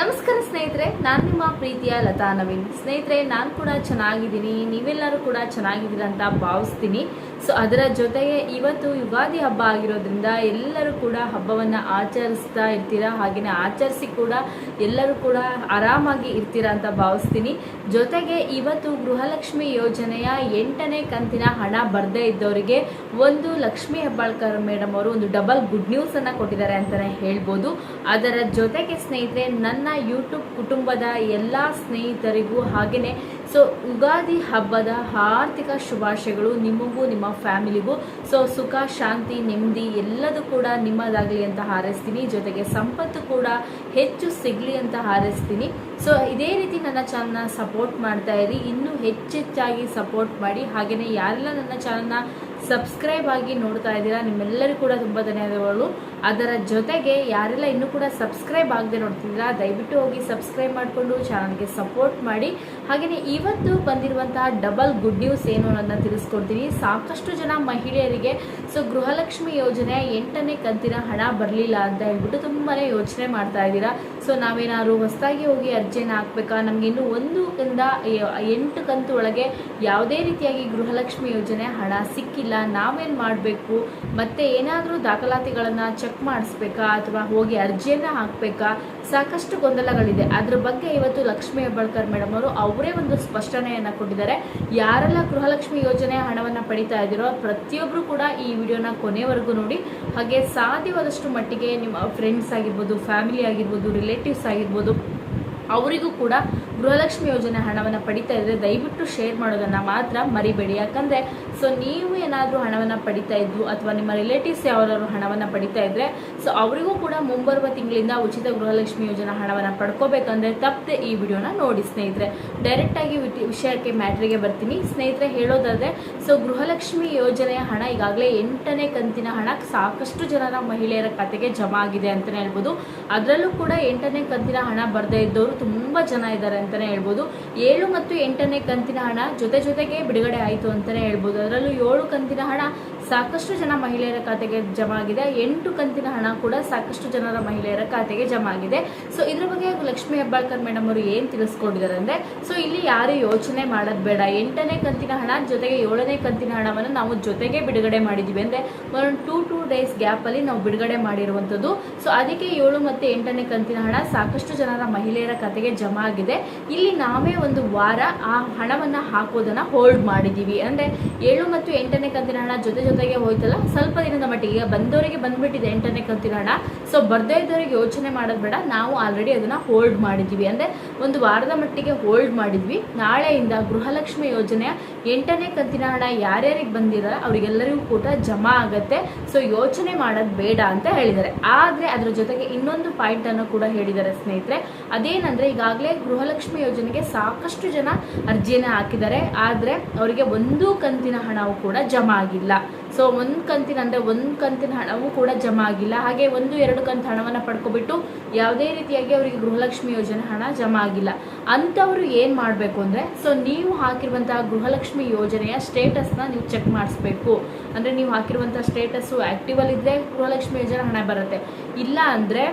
ನಮಸ್ಕಾರ ಸ್ನೇಹಿತರೆ, ನಾನು ನಿಮ್ಮ ಪ್ರೀತಿಯ ಲತಾ ನವೀನ್. ಸ್ನೇಹಿತರೆ, ನಾನು ಕೂಡ ಚೆನ್ನಾಗಿದ್ದೀನಿ, ನೀವೆಲ್ಲರೂ ಕೂಡ ಚೆನ್ನಾಗಿದ್ದೀರ ಅಂತ ಭಾವಿಸ್ತೀನಿ. ಸೊ ಅದರ ಜೊತೆಗೆ ಇವತ್ತು ಯುಗಾದಿ ಹಬ್ಬ ಆಗಿರೋದ್ರಿಂದ ಎಲ್ಲರೂ ಕೂಡ ಹಬ್ಬವನ್ನು ಆಚರಿಸ್ತಾ ಇರ್ತೀರಾ, ಹಾಗೆಯೇ ಆಚರಿಸಿ ಕೂಡ ಎಲ್ಲರೂ ಕೂಡ ಆರಾಮಾಗಿ ಇರ್ತೀರಾ ಅಂತ ಭಾವಿಸ್ತೀನಿ. ಜೊತೆಗೆ ಇವತ್ತು ಗೃಹಲಕ್ಷ್ಮಿ ಯೋಜನೆಯ 8ನೇ ಕಂತಿನ ಹಣ ಬರದೇ ಇದ್ದವರಿಗೆ ಒಂದು ಲಕ್ಷ್ಮೀ ಹೆಬ್ಬಾಳ್ಕರ್ ಮೇಡಮ್ ಅವರು ಒಂದು ಡಬಲ್ ಗುಡ್ ನ್ಯೂಸ್ ಅನ್ನ ಕೊಟ್ಟಿದ್ದಾರೆ ಅಂತಾನೆ ಹೇಳ್ಬೋದು. ಅದರ ಜೊತೆಗೆ ಸ್ನೇಹಿತರೆ, ನನ್ನ ಯೂಟ್ಯೂಬ್ ಕುಟುಂಬದ ಎಲ್ಲ ಸ್ನೇಹಿತರಿಗೂ ಹಾಗೆಯೇ ಸೊ ಯುಗಾದಿ ಹಬ್ಬದ ಆರ್ಥಿಕ ಶುಭಾಶಯಗಳು ನಿಮಗೂ ನಿಮ್ಮ ಫ್ಯಾಮಿಲಿಗೂ. ಸೊ ಸುಖ, ಶಾಂತಿ, ನೆಮ್ಮದಿ ಎಲ್ಲದೂ ಕೂಡ ನಿಮ್ಮದಾಗಲಿ ಅಂತ ಹಾರೈಸ್ತೀನಿ. ಜೊತೆಗೆ ಸಂಪತ್ತು ಕೂಡ ಹೆಚ್ಚು ಸಿಗಲಿ ಅಂತ ಹಾರೈಸ್ತೀನಿ. ಸೊ ಇದೇ ರೀತಿ ನನ್ನ ಚಾನಲ್ನ ಸಪೋರ್ಟ್ ಮಾಡ್ತಾ ಇರಿ, ಇನ್ನೂ ಹೆಚ್ಚೆಚ್ಚಾಗಿ ಸಪೋರ್ಟ್ ಮಾಡಿ. ಹಾಗೆಯೇ ಯಾರೆಲ್ಲ ನನ್ನ ಚಾನಲ್ನ ಸಬ್ಸ್ಕ್ರೈಬ್ ಆಗಿ ನೋಡ್ತಾ ಇದ್ದೀರಾ ನಿಮ್ಮೆಲ್ಲರಿಗೂ ಕೂಡ ತುಂಬ ಧನ್ಯವಾದಗಳು. ಅದರ ಜೊತೆಗೆ ಯಾರೆಲ್ಲ ಇನ್ನೂ ಕೂಡ ಸಬ್ಸ್ಕ್ರೈಬ್ ಆಗದೆ ನೋಡ್ತಿದ್ದೀರಾ ದಯವಿಟ್ಟು ಹೋಗಿ ಸಬ್ಸ್ಕ್ರೈಬ್ ಮಾಡಿಕೊಂಡು ಚಾನಲ್ಗೆ ಸಪೋರ್ಟ್ ಮಾಡಿ. ಹಾಗೆಯೇ ಇವತ್ತು ಬಂದಿರುವಂತಹ ಡಬಲ್ ಗುಡ್ ನ್ಯೂಸ್ ಏನು ಅನ್ನೋದನ್ನ ತಿಳಿಸ್ಕೊಡ್ತೀನಿ. ಸಾಕಷ್ಟು ಜನ ಮಹಿಳೆಯರಿಗೆ ಸೊ ಗೃಹಲಕ್ಷ್ಮಿ ಯೋಜನೆ 8ನೇ ಕಂತಿನ ಹಣ ಬರಲಿಲ್ಲ ಅಂತ ಹೇಳ್ಬಿಟ್ಟು ತುಂಬಾ ಯೋಚನೆ ಮಾಡ್ತಾ ಇದ್ದೀರಾ. ಸೊ ನಾವೇನಾದ್ರು ಹೊಸದಾಗಿ ಹೋಗಿ ಅರ್ಜಿಯನ್ನು ಹಾಕ್ಬೇಕಾ, ನಮ್ಗೆ ಇನ್ನು 1ರಿಂದ 8 ಕಂತು ಒಳಗೆ ಯಾವುದೇ ರೀತಿಯಾಗಿ ಗೃಹಲಕ್ಷ್ಮಿ ಯೋಜನೆ ಹಣ ಸಿಕ್ಕಿಲ್ಲ, ನಾವೇನು ಮಾಡಬೇಕು, ಮತ್ತೆ ಏನಾದರೂ ದಾಖಲಾತಿಗಳನ್ನು ಚೆಕ್ ಮಾಡಿಸ್ಬೇಕಾ ಅಥವಾ ಹೋಗಿ ಅರ್ಜಿಯನ್ನು ಹಾಕಬೇಕಾ, ಸಾಕಷ್ಟು ಗೊಂದಲಗಳಿದೆ. ಅದ್ರ ಬಗ್ಗೆ ಇವತ್ತು ಲಕ್ಷ್ಮೀ ಹೆಬ್ಬಾಳ್ಕರ್ ಮೇಡಮ್ ಅವರು ಅವರೇ ಒಂದು ಸ್ಪಷ್ಟನೆಯನ್ನು ಕೊಟ್ಟಿದ್ದಾರೆ. ಯಾರೆಲ್ಲ ಗೃಹಲಕ್ಷ್ಮಿ ಯೋಜನೆ ಹಣವನ್ನು ಪಡಿತಾ ಇದ್ದೀರೋ ಪ್ರತಿಯೊಬ್ಬರು ಕೂಡ ಈ ವಿಡಿಯೋನ ಕೊನೆವರೆಗೂ ನೋಡಿ. ಹಾಗೆ ಸಾಧ್ಯವಾದಷ್ಟು ಮಟ್ಟಿಗೆ ನಿಮ್ಮ ಫ್ರೆಂಡ್ಸ್ ಆಗಿರ್ಬೋದು, ಫ್ಯಾಮಿಲಿ ಆಗಿರ್ಬೋದು, ರಿಲೇಟಿವ್ಸ್ ಆಗಿರ್ಬೋದು, ಅವರಿಗೂ ಕೂಡ ಗೃಹಲಕ್ಷ್ಮಿ ಯೋಜನೆ ಹಣವನ್ನು ಪಡಿತಾ ಇದ್ದರೆ ದಯವಿಟ್ಟು ಶೇರ್ ಮಾಡೋದನ್ನು ಮಾತ್ರ ಮರಿಬೇಡಿ. ಯಾಕಂದರೆ ಸೊ ನೀವು ಏನಾದರೂ ಹಣವನ್ನು ಪಡಿತಾ ಇದ್ದು ಅಥವಾ ನಿಮ್ಮ ರಿಲೇಟಿವ್ಸ್ ಯಾವ್ದಾದ್ರು ಹಣವನ್ನು ಪಡಿತಾ ಇದ್ದರೆ ಸೊ ಅವರಿಗೂ ಕೂಡ ಮುಂಬರುವ ತಿಂಗಳಿಂದ ಉಚಿತ ಗೃಹಲಕ್ಷ್ಮಿ ಯೋಜನೆ ಹಣವನ್ನು ಪಡ್ಕೋಬೇಕಂದ್ರೆ ತಪ್ಪದೆ ಈ ವಿಡಿಯೋನ ನೋಡಿ ಸ್ನೇಹಿತರೆ. ಡೈರೆಕ್ಟಾಗಿ ವಿಷಯಕ್ಕೆ ಮ್ಯಾಟ್ರಿಗೆ ಬರ್ತೀನಿ ಸ್ನೇಹಿತರೆ. ಹೇಳೋದಾದರೆ ಸೊ ಗೃಹಲಕ್ಷ್ಮಿ ಯೋಜನೆಯ ಹಣ ಈಗಾಗಲೇ 8ನೇ ಕಂತಿನ ಹಣ ಸಾಕಷ್ಟು ಜನರ ಮಹಿಳೆಯರ ಖಾತೆಗೆ ಜಮಾ ಆಗಿದೆ ಅಂತಲೇ ಹೇಳ್ಬೋದು. ಅದರಲ್ಲೂ ಕೂಡ 8ನೇ ಕಂತಿನ ಹಣ ಬರದೇ ಇದ್ದವರು ತುಂಬ ಜನ ಇದ್ದಾರೆ ಅಂತಲೇ ಹೇಳ್ಬೋದು. 7 ಮತ್ತು 8ನೇ ಕಂತಿನ ಹಣ ಜೊತೆಗೆ ಬಿಡುಗಡೆ ಆಯಿತು ಅಂತಲೇ ಹೇಳ್ಬೋದು. ಅದರಲ್ಲೂ 7 ಕಂತಿನ ಹಣ ಸಾಕಷ್ಟು ಜನ ಮಹಿಳೆಯರ ಖಾತೆಗೆ ಜಮಾ ಆಗಿದೆ. 8 ಕಂತಿನ ಹಣ ಕೂಡ ಸಾಕಷ್ಟು ಜನರ ಮಹಿಳೆಯರ ಖಾತೆಗೆ ಜಮಾ ಆಗಿದೆ. ಸೊ ಇದ್ರ ಬಗ್ಗೆ ಲಕ್ಷ್ಮೀ ಹೆಬ್ಬಾಳ್ಕರ್ ಮೇಡಮ್ ಅವರು ಏನು ತಿಳಿಸ್ಕೊಂಡಿದ್ದಾರೆ ಅಂದರೆ ಸೊ ಇಲ್ಲಿ ಯಾರು ಯೋಚನೆ ಮಾಡೋದು ಬೇಡ, 8ನೇ ಕಂತಿನ ಹಣ ಜೊತೆಗೆ 7ನೇ ಕಂತಿನ ಹಣವನ್ನು ನಾವು ಜೊತೆಗೆ ಬಿಡುಗಡೆ ಮಾಡಿದ್ದೀವಿ. ಅಂದರೆ ಒಂದು 2 ಡೇಸ್ ಗ್ಯಾಪಲ್ಲಿ ನಾವು ಬಿಡುಗಡೆ ಮಾಡಿರುವಂಥದ್ದು. ಸೊ ಅದಕ್ಕೆ 7 ಮತ್ತು 8ನೇ ಕಂತಿನ ಹಣ ಸಾಕಷ್ಟು ಜನರ ಮಹಿಳೆಯರ ಖಾತೆಗೆ ಜಮಾ ಆಗಿದೆ. ಇಲ್ಲಿ ನಾವೇ ಒಂದು ವಾರ ಆ ಹಣವನ್ನು ಹಾಕೋದನ್ನು ಹೋಲ್ಡ್ ಮಾಡಿದ್ದೀವಿ. ಅಂದರೆ 7 ಮತ್ತು 8ನೇ ಕಂತಿನ ಹಣ ಜೊತೆಗೆ ಹೋಯ್ತಲ್ಲ, ಸ್ವಲ್ಪ ದಿನದ ಮಟ್ಟಿಗೆ ಬಂದವರಿಗೆ ಬಂದ್ಬಿಟ್ಟಿದೆ 8ನೇ ಕಂತಿನ ಹಣ. ಸೊ ಬರ್ದೇ ಇದ್ದವರಿಗೆ ಯೋಚನೆ ಮಾಡೋದು ಬೇಡ, ನಾವು ಆಲ್ರೆಡಿ ಅದನ್ನು ಹೋಲ್ಡ್ ಮಾಡಿದ್ದೀವಿ. ಅಂದರೆ ಒಂದು ವಾರದ ಮಟ್ಟಿಗೆ ಹೋಲ್ಡ್ ಮಾಡಿದ್ವಿ. ನಾಳೆಯಿಂದ ಗೃಹಲಕ್ಷ್ಮಿ ಯೋಜನೆಯ 8ನೇ ಕಂತಿನ ಹಣ ಯಾರ್ಯಾರಿಗೆ ಬಂದಿರಲ್ಲ ಅವರಿಗೆಲ್ಲರಿಗೂ ಕೂಡ ಜಮಾ ಆಗುತ್ತೆ. ಸೊ ಯೋಚನೆ ಮಾಡೋದು ಬೇಡ ಅಂತ ಹೇಳಿದ್ದಾರೆ. ಆದರೆ ಅದರ ಜೊತೆಗೆ ಇನ್ನೊಂದು ಪಾಯಿಂಟನ್ನು ಕೂಡ ಹೇಳಿದ್ದಾರೆ ಸ್ನೇಹಿತರೆ. ಅದೇನಂದರೆ ಈಗಾಗಲೇ ಗೃಹಲಕ್ಷ್ಮಿ ಯೋಜನೆಗೆ ಸಾಕಷ್ಟು ಜನ ಅರ್ಜಿಯನ್ನು ಹಾಕಿದ್ದಾರೆ, ಆದರೆ ಅವರಿಗೆ ಒಂದು ಕಂತಿನ ಹಣವು ಕೂಡ ಜಮಾ ಆಗಿಲ್ಲ. ಸೊ ಒಂದು ಕಂತಿನ ಹಣವೂ ಕೂಡ ಜಮಾ ಆಗಿಲ್ಲ. ಹಾಗೆ 1-2 ಕಂತು ಹಣವನ್ನು ಪಡ್ಕೊಬಿಟ್ಟು ಯಾವುದೇ ರೀತಿಯಾಗಿ ಅವರಿಗೆ ಗೃಹಲಕ್ಷ್ಮಿ ಯೋಜನೆ ಹಣ ಜಮಾ ಆಗಿಲ್ಲ. ಅಂಥವರು ಏನು ಮಾಡಬೇಕು ಅಂದರೆ ಸೊ ನೀವು ಹಾಕಿರುವಂತಹ ಗೃಹಲಕ್ಷ್ಮಿ ಯೋಜನೆಯ ಸ್ಟೇಟಸ್ನ ನೀವು ಚೆಕ್ ಮಾಡಿಸ್ಬೇಕು. ಅಂದರೆ ನೀವು ಹಾಕಿರುವಂಥ ಸ್ಟೇಟಸ್ಸು ಆ್ಯಕ್ಟಿವಲ್ಲಿದ್ದರೆ ಗೃಹಲಕ್ಷ್ಮಿ ಯೋಜನೆ ಹಣ ಬರುತ್ತೆ, ಇಲ್ಲ ಅಂದರೆ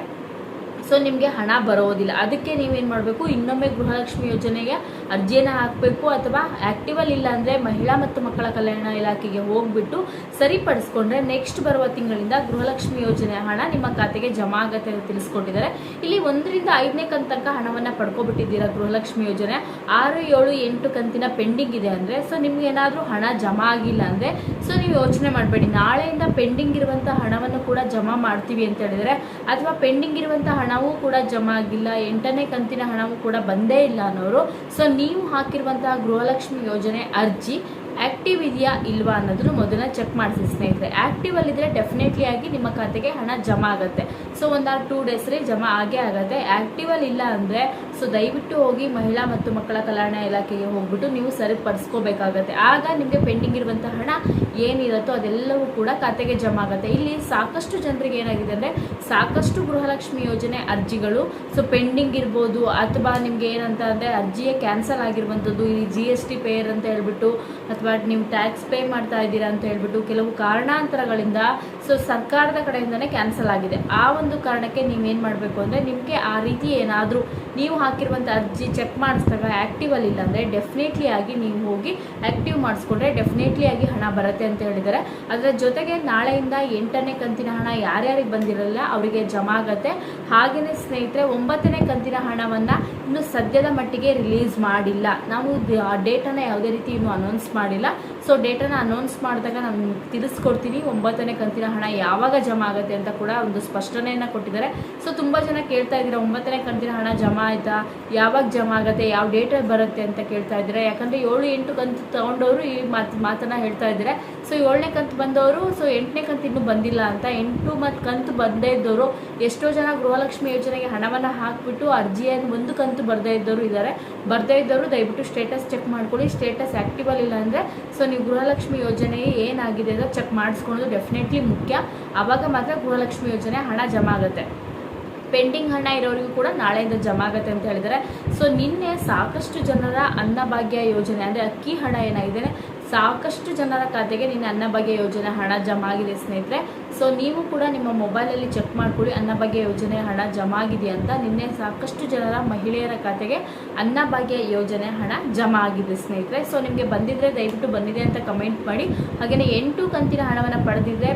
ಸೊ ನಿಮಗೆ ಹಣ ಬರೋದಿಲ್ಲ. ಅದಕ್ಕೆ ನೀವೇನು ಮಾಡಬೇಕು, ಇನ್ನೊಮ್ಮೆ ಗೃಹಲಕ್ಷ್ಮಿ ಯೋಜನೆಗೆ ಅರ್ಜಿಯನ್ನು ಹಾಕಬೇಕು. ಅಥವಾ ಆ್ಯಕ್ಟಿವಲ್ ಇಲ್ಲ ಅಂದರೆ ಮಹಿಳಾ ಮತ್ತು ಮಕ್ಕಳ ಕಲ್ಯಾಣ ಇಲಾಖೆಗೆ ಹೋಗಿಬಿಟ್ಟು ಸರಿಪಡಿಸ್ಕೊಂಡ್ರೆ ನೆಕ್ಸ್ಟ್ ಬರುವ ತಿಂಗಳಿಂದ ಗೃಹಲಕ್ಷ್ಮಿ ಯೋಜನೆಯ ಹಣ ನಿಮ್ಮ ಖಾತೆಗೆ ಜಮಾ ಆಗುತ್ತೆ ಅಂತ ತಿಳಿಸ್ಕೊಟ್ಟಿದ್ದಾರೆ. ಇಲ್ಲಿ 1ರಿಂದ 5ನೇ ಕಂತು ತನಕ ಹಣವನ್ನು ಪಡ್ಕೊಬಿಟ್ಟಿದ್ದೀರಾ ಗೃಹಲಕ್ಷ್ಮಿ ಯೋಜನೆ, 6, 7, 8 ಕಂತಿನ ಪೆಂಡಿಂಗ್ ಇದೆ ಅಂದರೆ ಸೊ ನಿಮ್ಗೆ ಏನಾದರೂ ಹಣ ಜಮಾ ಆಗಿಲ್ಲ ಅಂದರೆ ಸೊ ನೀವು ಯೋಚನೆ ಮಾಡಬೇಡಿ, ನಾಳೆಯಿಂದ ಪೆಂಡಿಂಗ್ ಇರುವಂಥ ಹಣವನ್ನು ಕೂಡ ಜಮಾ ಮಾಡ್ತೀವಿ ಅಂತ ಹೇಳಿದರೆ, ಅಥವಾ ಪೆಂಡಿಂಗ್ ಇರುವಂಥ ಹಣವೂ ಕೂಡ ಜಮಾ ಆಗಿಲ್ಲ, 8ನೇ ಕಂತಿನ ಹಣವೂ ಕೂಡ ಬಂದೇ ಇಲ್ಲ ಅನ್ನೋರು ಸೊ ನೀವು ಹಾಕಿರುವಂತಹ ಗೃಹಲಕ್ಷ್ಮಿ ಯೋಜನೆ ಅರ್ಜಿ ಆ್ಯಕ್ಟಿವ್ ಇದೆಯಾ ಇಲ್ವಾ ಅನ್ನೋದನ್ನು ಮೊದಲ ಚೆಕ್ ಮಾಡಿಸಿ ಸ್ನೇಹಿತರೆ. ಆ್ಯಕ್ಟಿವ್ ಅಲ್ಲಿದ್ದರೆ ಡೆಫಿನೆಟ್ಲಿ ಆಗಿ ನಿಮ್ಮ ಖಾತೆಗೆ ಹಣ ಜಮಾ ಆಗುತ್ತೆ. ಸೊ 1 or 2 ಡೇಸ್ಲಿ ಜಮಾ ಆಗೇ ಆಗುತ್ತೆ. ಆ್ಯಕ್ಟಿವಲ್ ಇಲ್ಲ ಅಂದರೆ ಸೊ ದಯವಿಟ್ಟು ಹೋಗಿ ಮಹಿಳಾ ಮತ್ತು ಮಕ್ಕಳ ಕಲ್ಯಾಣ ಇಲಾಖೆಗೆ ಹೋಗ್ಬಿಟ್ಟು ನೀವು ಸರಿಪಡಿಸ್ಕೋಬೇಕಾಗತ್ತೆ. ಆಗ ನಿಮಗೆ ಪೆಂಡಿಂಗ್ ಇರುವಂಥ ಹಣ ಏನಿರುತ್ತೋ ಅದೆಲ್ಲವೂ ಕೂಡ ಖಾತೆಗೆ ಜಮಾ ಆಗುತ್ತೆ. ಇಲ್ಲಿ ಸಾಕಷ್ಟು ಜನರಿಗೆ ಏನಾಗಿದೆ ಅಂದರೆ ಸಾಕಷ್ಟು ಗೃಹಲಕ್ಷ್ಮಿ ಯೋಜನೆ ಅರ್ಜಿಗಳು ಪೆಂಡಿಂಗ್ ಇರ್ಬೋದು, ಅಥವಾ ನಿಮ್ಗೆ ಏನಂತ ಅಂದರೆ ಅರ್ಜಿಯೇ ಕ್ಯಾನ್ಸಲ್ ಆಗಿರುವಂಥದ್ದು, ಈ GST ಪೇಯರ್ ಅಂತ ಹೇಳ್ಬಿಟ್ಟು, ಅಥವಾ ನೀವು ಟ್ಯಾಕ್ಸ್ ಪೇ ಮಾಡ್ತಾ ಇದ್ದೀರಾ ಅಂತ ಹೇಳ್ಬಿಟ್ಟು ಕೆಲವು ಕಾರಣಾಂತರಗಳಿಂದ ಸರ್ಕಾರದ ಕಡೆಯಿಂದನೇ ಕ್ಯಾನ್ಸಲ್ ಆಗಿದೆ. ಆ ಒಂದು ಕಾರಣಕ್ಕೆ ನೀವೇನು ಮಾಡಬೇಕು ಅಂದರೆ ನಿಮಗೆ ಆ ರೀತಿ ಏನಾದರೂ ನೀವು ಹಾಕಿರುವಂಥ ಅರ್ಜಿ ಚೆಕ್ ಮಾಡಿಸಿದಾಗ ಆ್ಯಕ್ಟಿವ್ ಅಲ್ಲಿ ಇಲ್ಲ ಅಂದರೆ ಡೆಫಿನೆಟ್ಲಿ ಆಗಿ ನೀವು ಹೋಗಿ ಆ್ಯಕ್ಟಿವ್ ಮಾಡಿಸ್ಕೊಂಡ್ರೆ ಡೆಫಿನೆಟ್ಲಿ ಆಗಿ ಹಣ ಬರುತ್ತೆ ಅಂತ ಹೇಳಿದ್ದಾರೆ. ಅದರ ಜೊತೆಗೆ ನಾಳೆಯಿಂದ 8ನೇ ಕಂತಿನ ಹಣ ಯಾರ್ಯಾರಿಗೆ ಬಂದಿರಲ್ಲ ಅವರಿಗೆ ಜಮಾ ಆಗುತ್ತೆ. ಹಾಗೆಯೇ ಸ್ನೇಹಿತರೆ 9ನೇ ಕಂತಿನ ಹಣವನ್ನು ಇನ್ನು ಸದ್ಯದ ಮಟ್ಟಿಗೆ ರಿಲೀಸ್ ಮಾಡಿಲ್ಲ. ನಾವು ಡೇಟನ್ನು ಯಾವುದೇ ರೀತಿ ಇನ್ನೂ ಅನೌನ್ಸ್ ಮಾಡಿಲ್ಲ. ಡೇಟನ್ನು ಅನೌನ್ಸ್ ಮಾಡಿದಾಗ ನಾನು ತಿಳಿಸ್ಕೊಡ್ತೀನಿ 9ನೇ ಕಂತಿನ ಹಣ ಯಾವಾಗ ಜಮಾ ಆಗುತ್ತೆ ಅಂತ ಕೂಡ ಒಂದು ಸ್ಪಷ್ಟನೆಯನ್ನು ಕೊಟ್ಟಿದ್ದಾರೆ. ತುಂಬ ಜನ ಕೇಳ್ತಾ ಇದ್ದೀರಾ 9ನೇ ಕಂತಿನ ಹಣ ಜಮಾ ಆಯಿತಾ, ಯಾವಾಗ ಜಮಾ ಆಗುತ್ತೆ, ಯಾವ ಡೇಟಲ್ಲಿ ಬರುತ್ತೆ ಅಂತ ಕೇಳ್ತಾ ಇದ್ದೀರಾ. ಯಾಕಂದರೆ 7-8 ಕಂತು ತೊಗೊಂಡವರು ಈ ಮಾತನ್ನು ಹೇಳ್ತಾ ಇದ್ದಾರೆ. 7ನೇ ಕಂತು ಬಂದವರು 8ನೇ ಕಂತು ಇನ್ನೂ ಬಂದಿಲ್ಲ ಅಂತ. 8 ಮತ್ತು ಕಂತು ಬಂದೇ ಇದ್ದವರು ಎಷ್ಟೋ ಜನ ಗೃಹಲಕ್ಷ್ಮಿ ಯೋಜನೆಗೆ ಹಣವನ್ನು ಹಾಕಿಬಿಟ್ಟು ಅರ್ಜಿಯನ್ನು ಒಂದು ಕಂತು ಬರದೇ ಇದ್ದವರು ಇದ್ದಾರೆ. ಬರದೇ ಇದ್ದವರು ದಯವಿಟ್ಟು ಸ್ಟೇಟಸ್ ಚೆಕ್ ಮಾಡ್ಕೊಳ್ಳಿ. ಸ್ಟೇಟಸ್ ಆ್ಯಕ್ಟಿವಲ್ ಇಲ್ಲ ಅಂದರೆ ನೀವು ಗೃಹಲಕ್ಷ್ಮಿ ಯೋಜನೆ ಏನಾಗಿದೆ ಅಂತ ಚೆಕ್ ಮಾಡಿಸ್ಕೊಳ್ಳೋದು ಡೆಫಿನೆಟ್ಲಿ ಮುಖ್ಯ. ಆವಾಗ ಮಾತ್ರ ಗೃಹಲಕ್ಷ್ಮಿ ಯೋಜನೆ ಹಣ ಜಮಾ ಆಗುತ್ತೆ. ಪೆಂಡಿಂಗ್ ಹಣ ಇರೋರಿಗೂ ಕೂಡ ನಾಳೆಯಿಂದ ಜಮಾ ಆಗುತ್ತೆ ಅಂತ ಹೇಳಿದ್ದಾರೆ. ನಿನ್ನೆ ಸಾಕಷ್ಟು ಜನರ ಅನ್ನಭಾಗ್ಯ ಯೋಜನೆ ಅಂದರೆ ಅಕ್ಕಿ ಹಣ ಏನಾಗಿದೆ ಸಾಕಷ್ಟು ಜನರ ಖಾತೆಗೆ ನಿನ್ನೆ ಅನ್ನಭಾಗ್ಯ ಯೋಜನೆ ಹಣ ಜಮಾ ಆಗಿದೆ ಸ್ನೇಹಿತರೆ. ನೀವು ಕೂಡ ನಿಮ್ಮ ಮೊಬೈಲಲ್ಲಿ ಚೆಕ್ ಮಾಡ್ಕೊಳ್ಳಿ ಅನ್ನಭಾಗ್ಯ ಯೋಜನೆ ಹಣ ಜಮಾ ಆಗಿದೆ ಅಂತ. ನಿನ್ನೆ ಸಾಕಷ್ಟು ಜನರ ಮಹಿಳೆಯರ ಖಾತೆಗೆ ಅನ್ನಭಾಗ್ಯ ಯೋಜನೆ ಹಣ ಜಮಾ ಆಗಿದೆ ಸ್ನೇಹಿತರೆ. ನಿಮಗೆ ಬಂದಿದ್ದರೆ ದಯವಿಟ್ಟು ಬಂದಿದೆ ಅಂತ ಕಮೆಂಟ್ ಮಾಡಿ. ಹಾಗೆಯೇ 8 ಕಂತಿನ ಹಣವನ್ನು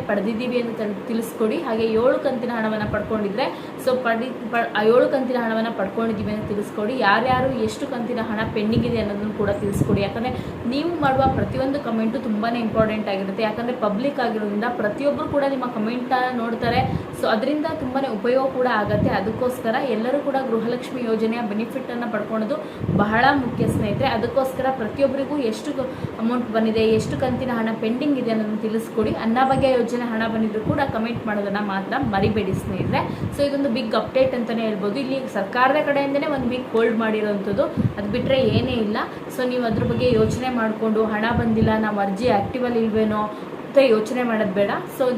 ಪಡೆದಿದ್ದೀವಿ ಅಂತ ತಿಳಿಸ್ಕೊಡಿ. ಹಾಗೆ 7 ಕಂತಿನ ಹಣವನ್ನು ಪಡ್ಕೊಂಡಿದ್ರೆ 7 ಕಂತಿನ ಹಣವನ್ನು ಪಡ್ಕೊಂಡಿದ್ದೀವಿ ಅಂತ ತಿಳಿಸ್ಕೊಡಿ. ಯಾರ್ಯಾರು ಎಷ್ಟು ಕಂತಿನ ಹಣ ಪೆಂಡಿಂಗ್ ಇದೆ ಅನ್ನೋದನ್ನು ಕೂಡ ತಿಳಿಸ್ಕೊಡಿ. ಯಾಕಂದರೆ ನೀವು ಮಾಡುವ ಪ್ರತಿಯೊಂದು ಕಮೆಂಟು ತುಂಬಾ ಇಂಪಾರ್ಟೆಂಟ್ ಆಗಿರುತ್ತೆ. ಯಾಕಂದರೆ ಪಬ್ಲಿಕ್ ಆಗಿರೋದ್ರಿಂದ ಪ್ರತಿಯೊಬ್ಬರು ಕೂಡ ನಿಮ್ಮ ಕಮೆಂಟನ್ನು ನೋಡ್ತಾರೆ. ಅದರಿಂದ ತುಂಬಾ ಉಪಯೋಗ ಕೂಡ ಆಗುತ್ತೆ. ಅದಕ್ಕೋಸ್ಕರ ಎಲ್ಲರೂ ಕೂಡ ಗೃಹಲಕ್ಷ್ಮಿ ಯೋಜನೆಯ ಬೆನಿಫಿಟನ್ನು ಪಡ್ಕೊಳ್ಳೋದು ಬಹಳ ಮುಖ್ಯ ಸ್ನೇಹಿತರೆ. ಅದಕ್ಕೋಸ್ಕರ ಪ್ರತಿಯೊಬ್ಬರಿಗೂ ಎಷ್ಟು ಅಮೌಂಟ್ ಬಂದಿದೆ, ಎಷ್ಟು ಕಂತಿನ ಹಣ ಪೆಂಡಿಂಗ್ ಇದೆ ಅನ್ನೋದನ್ನು ತಿಳಿಸ್ಕೊಡಿ. ಅನ್ನಭಾಗ್ಯ ಯೋಜನೆ ಹಣ ಬಂದಿದ್ರು ಕೂಡ ಕಮೆಂಟ್ ಮಾಡೋದನ್ನು ಮಾತ್ರ ಮರಿಬೇಡಿ ಸ್ನೇಹಿತರೆ. ಇದೊಂದು ಬಿಗ್ ಅಪ್ಡೇಟ್ ಅಂತಲೇ ಹೇಳ್ಬೋದು. ಇಲ್ಲಿ ಸರ್ಕಾರದ ಕಡೆಯಿಂದನೇ ಒಂದು ಬಿಗ್ ಹೋಲ್ಡ್ ಮಾಡಿರೋವಂಥದ್ದು, ಅದು ಬಿಟ್ಟರೆ ಏನೇ ಇಲ್ಲ. ನೀವು ಅದ್ರ ಬಗ್ಗೆ ಯೋಚನೆ ಮಾಡಿಕೊಂಡು ಹಣ ಬಂದಿಲ್ಲ, ನಾವು ಅರ್ಜಿ ಆ್ಯಕ್ಟಿವಲ್ಲಿ ಇಲ್ವೇನೋ ಅಂತ ಯೋಚನೆ ಮಾಡೋದು ಬೇಡ.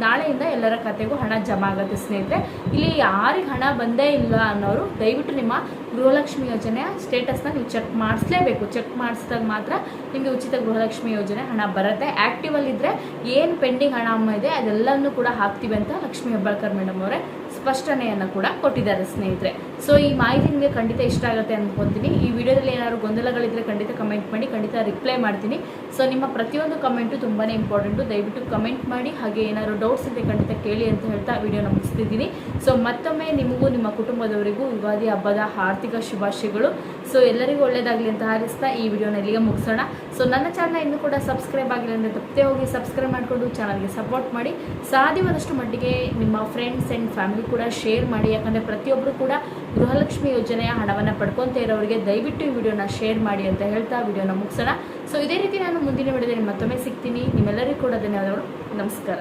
ನಾಳೆಯಿಂದ ಎಲ್ಲರ ಖಾತೆಗೂ ಹಣ ಜಮಾ ಆಗುತ್ತೆ ಸ್ನೇಹಿತರೆ. ಇಲ್ಲಿ ಯಾರಿಗೆ ಹಣ ಬಂದೇ ಇಲ್ಲ ಅನ್ನೋರು ದಯವಿಟ್ಟು ನಿಮ್ಮ ಗೃಹಲಕ್ಷ್ಮಿ ಯೋಜನೆಯ ಸ್ಟೇಟಸ್ನ ನೀವು ಚೆಕ್ ಮಾಡಿಸ್ಲೇಬೇಕು. ಚೆಕ್ ಮಾಡಿಸಿದಾಗ ಮಾತ್ರ ನಿಮಗೆ ಉಚಿತ ಗೃಹಲಕ್ಷ್ಮಿ ಯೋಜನೆ ಹಣ ಬರುತ್ತೆ. ಆ್ಯಕ್ಟಿವಲ್ಲಿದ್ದರೆ ಏನು ಪೆಂಡಿಂಗ್ ಹಣ ಇದೆ ಅದೆಲ್ಲನೂ ಕೂಡ ಹಾಕ್ತೀವಿ ಅಂತ ಲಕ್ಷ್ಮೀ ಹೆಬ್ಬಾಳ್ಕರ್ ಮೇಡಮ್ ಅವರೇ ಸ್ಪಷ್ಟನೆಯನ್ನು ಕೂಡ ಕೊಟ್ಟಿದ್ದಾರೆ ಸ್ನೇಹಿತರೆ. ಈ ಮಾಹಿತಿ ನಿಮಗೆ ಖಂಡಿತ ಇಷ್ಟ ಆಗುತ್ತೆ ಅಂದ್ಕೊತೀನಿ. ಈ ವಿಡಿಯೋದಲ್ಲಿ ಏನಾದರೂ ಗೊಂದಲಗಳಿದ್ದರೆ ಖಂಡಿತ ಕಮೆಂಟ್ ಮಾಡಿ, ಖಂಡಿತ ರಿಪ್ಲೈ ಮಾಡ್ತೀನಿ. ನಿಮ್ಮ ಪ್ರತಿಯೊಂದು ಕಮೆಂಟು ತುಂಬಾ ಇಂಪಾರ್ಟೆಂಟು. ದಯವಿಟ್ಟು ಕಮೆಂಟ್ ಮಾಡಿ. ಹಾಗೆ ಏನಾದರೂ ಡೌಟ್ಸ್ ಇದ್ದರೆ ಖಂಡಿತ ಕೇಳಿ ಅಂತ ಹೇಳ್ತಾ ವಿಡಿಯೋನ ಮುಗಿಸ್ತಿದ್ದೀನಿ. ಮತ್ತೊಮ್ಮೆ ನಿಮಗೂ ನಿಮ್ಮ ಕುಟುಂಬದವರಿಗೂ ಯುಗಾದಿ ಹಬ್ಬದ ಆರ್ಥಿಕ ಶುಭಾಶಯಗಳು. ಎಲ್ಲರಿಗೂ ಒಳ್ಳೆಯದಾಗಲಿ ಅಂತ ಹಾರೈಸ್ತಾ ಈ ವಿಡಿಯೋನ ಇಲ್ಲಿಗೆ ಮುಗಿಸೋಣ. ನನ್ನ ಚಾನಲ್ನ ಇನ್ನೂ ಕೂಡ ಸಬ್ಸ್ಕ್ರೈಬ್ ಆಗಿಲ್ಲ ಅಂದರೆ ತಪ್ಪದೆ ಹೋಗಿ ಸಬ್ಸ್ಕ್ರೈಬ್ ಮಾಡಿಕೊಂಡು ಚಾನಲ್ಗೆ ಸಪೋರ್ಟ್ ಮಾಡಿ. ಸಾಧ್ಯವಾದಷ್ಟು ಮಟ್ಟಿಗೆ ನಿಮ್ಮ ಫ್ರೆಂಡ್ಸ್ ಆ್ಯಂಡ್ ಫ್ಯಾಮಿಲಿ ಕೂಡ ಶೇರ್ ಮಾಡಿ. ಯಾಕಂದರೆ ಪ್ರತಿಯೊಬ್ಬರು ಕೂಡ ಗೃಹಲಕ್ಷ್ಮಿ ಯೋಜನೆಯ ಹಣವನ್ನು ಪಡ್ಕೊತಾ ಇರೋರಿಗೆ ದಯವಿಟ್ಟು ಈ ವಿಡಿಯೋನ ಶೇರ್ ಮಾಡಿ ಅಂತ ಹೇಳ್ತಾ ವಿಡಿಯೋನ ಮುಗಿಸೋಣ. ಇದೇ ರೀತಿ ನಾನು ಮುಂದಿನ ವಿಡಿಯೋದಲ್ಲಿ ಮತ್ತೊಮ್ಮೆ ಸಿಗ್ತೀನಿ. ನಿಮ್ಮೆಲ್ಲರಿಗೂ ಕೂಡ ಧನ್ಯವಾದಗಳು. ನಮಸ್ಕಾರ.